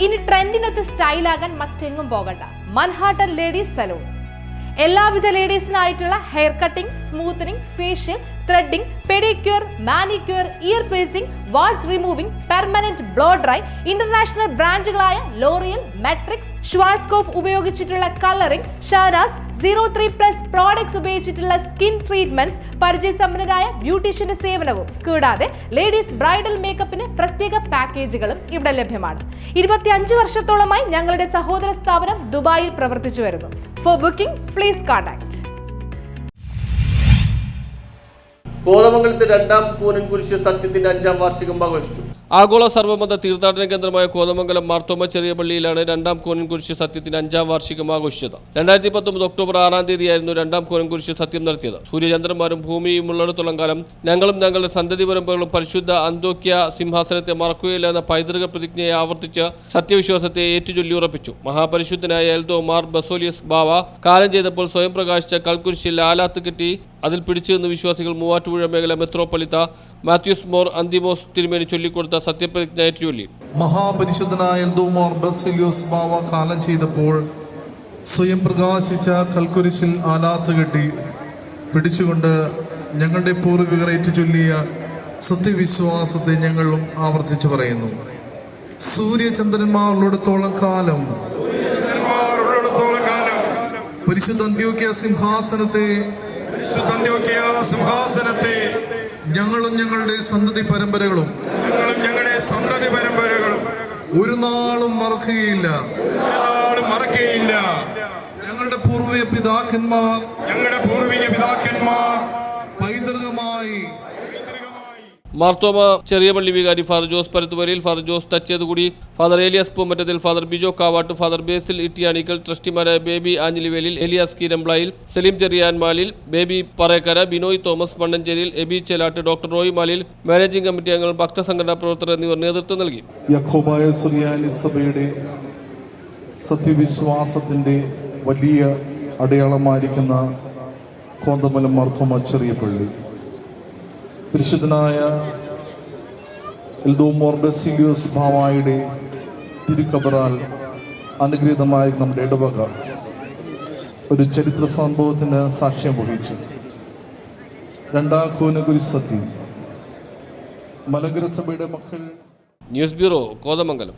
ഇനി ട്രെൻഡിനൊത്ത് സ്റ്റൈലാകാൻ മറ്റെങ്ങും പോകണ്ട. Manhattan ladies salon. എല്ലാവിധ ലേഡീസിനായിട്ടുള്ള hair cutting, smoothening, facial, threading, pedicure, manicure, ear piercing, warts removing, permanent blow dry, international ബ്രാൻഡുകളായ ലോറിയൽ, മെട്രിക്സ്, ഷ്വാർസ്കോപ്പ് ഉപയോഗിച്ചിട്ടുള്ള കളറിംഗ്, ഷാനാസ് 03+ പ്രോഡക്ട്സ് ഉപയോഗിച്ചിട്ടുള്ള സ്കിൻ ട്രീറ്റ്മെന്റ്സ്, പരിചയസമ്പന്നരായ ബ്യൂട്ടീഷ്യന്റെ സേവനവും കൂടാതെ ലേഡീസ് ബ്രൈഡൽ മേക്കപ്പിന് പ്രത്യേക പാക്കേജുകളും ഇവിടെ ലഭ്യമാണ്. 25 വർഷത്തോളമായി ഞങ്ങളുടെ സഹോദര സ്ഥാപനം ദുബായിൽ പ്രവർത്തിച്ചു വരുന്നു. Four booking please contact. കോതമംഗലത്ത് രണ്ടാം കൂനൻകുരിശ് സത്യത്തിന്റെ 5ാം വാർഷികം ആഘോഷിച്ചു. ആഗോള സർവ്വമത തീർത്ഥാടന കേന്ദ്രമായ കോതമംഗലം മാർത്തോമ ചെറിയ പള്ളിയിലാണ് രണ്ടാം കൂനൻകുരിശ് സത്യത്തിന്റെ 5ാം വാർഷികം ആഘോഷിച്ചത്. 2019 ഒക്ടോബർ 6-ാം തീയതിയായിരുന്നു രണ്ടാം കൂനൻകുരിശ് സത്യം നടത്തിയത്. സൂര്യചന്ദ്രന്മാരും ഭൂമിയും ഉള്ളിടത്തോളം കാലം ഞങ്ങളും ഞങ്ങളുടെ സന്തതി പരമ്പരകളും പരിശുദ്ധ അന്തോക്യ സിംഹാസനത്തെ മറക്കുകയില്ല എന്ന പൈതൃക പ്രതിജ്ഞയെ ആവർത്തിച്ച് സത്യവിശ്വാസത്തെ ഏറ്റുചൊല്ലി ഉറപ്പിച്ചു. മഹാപരിശുദ്ധനായ എൽദോ മാർ ബസോലിയസ് ബാവ കാലം ചെയ്തപ്പോൾ സ്വയം പ്രകാശിച്ച കൽക്കുരിശിൽ ആലാത്ത് കെട്ടി അതിൽ പിടിച്ചു നിന്ന് വിശ്വാസികൾ മൂവാറ്റുപുഴ മേഖല മെത്രോപൊലിത്ത മാത്യൂസ് മോർ അന്തിമോസ് തിരുമേനി ചൊല്ലിക്കൊടുത്ത സത്യപ്രതിജ്ഞ ഏറ്റുചൊല്ലി. മഹാപരിശുദ്ധനായ എൽദോ മാർ ബസോലിയസ് ബാവ കാലം ചെയ്തപ്പോൾ സ്വയം പ്രകാശിച്ച കൽക്കുരിശിൽ ആലാത്ത് കെട്ടി പിടിച്ചുകൊണ്ട് ഞങ്ങളുടെ പൂർവികർ ഏറ്റുചൊല്ലിയ സത്യവിശ്വാസത്തെ ഞങ്ങളും ആവർത്തിച്ചു പറയുന്നു. സൂര്യചന്ദ്രന്മാരുള്ളിടത്തോളം കാലം പരിശുദ്ധ അന്ത്യോക്യ സിംഹാസനത്തെ ഞങ്ങളും ഞങ്ങളുടെ സന്തതി പരമ്പരകളും ഒരു നാളും മറക്കുകയില്ല. ഞങ്ങളുടെ പൂർവിക പിതാക്കന്മാർ പൈതൃകമായി മാർത്തോമ ചെറിയ പള്ളി വികാരി father Jose Paruthuvarayil, father Jose Thachethukudy, father Elias Poomattathil, father Bijo Kavattu, father Basil Ittiyanikkal, ട്രസ്റ്റിമാരായ Baby Anjilivelil, Elias Keerambilayil, Saleem Cheriyanmalil, Baby Parayakkara, Binoy Thomas Mannancheriyil, Eby Chelattu, doctor Roy Malil, managing committee അംഗങ്ങൾ, ഭക്തസംഘടനാ പ്രവർത്തകർ എന്നിവർ നേതൃത്വം നൽകി. യാക്കോബായ സുറിയാനി സഭയുടെ സത്യവിശ്വാസത്തിന്റെ വലിയ അടയാളമായിരിക്കുന്ന കോതമംഗലം മാർത്തോമ ചെറിയ പള്ളി പരിശുദ്ധനായ എൽദോ മോർ ബസോലിയസ് ബാവയുടെ തിരുക്കബറാൽ അനുഗ്രഹീതമായ നമ്മുടെ ഇടവക ഒരു ചരിത്ര സംഭവത്തിന് സാക്ഷ്യം വഹിച്ചു. രണ്ടാം കൂനൻകുരിശ് സത്യം മലങ്കര സഭയുടെ മക്കൾ. News bureau, Kothamangalam.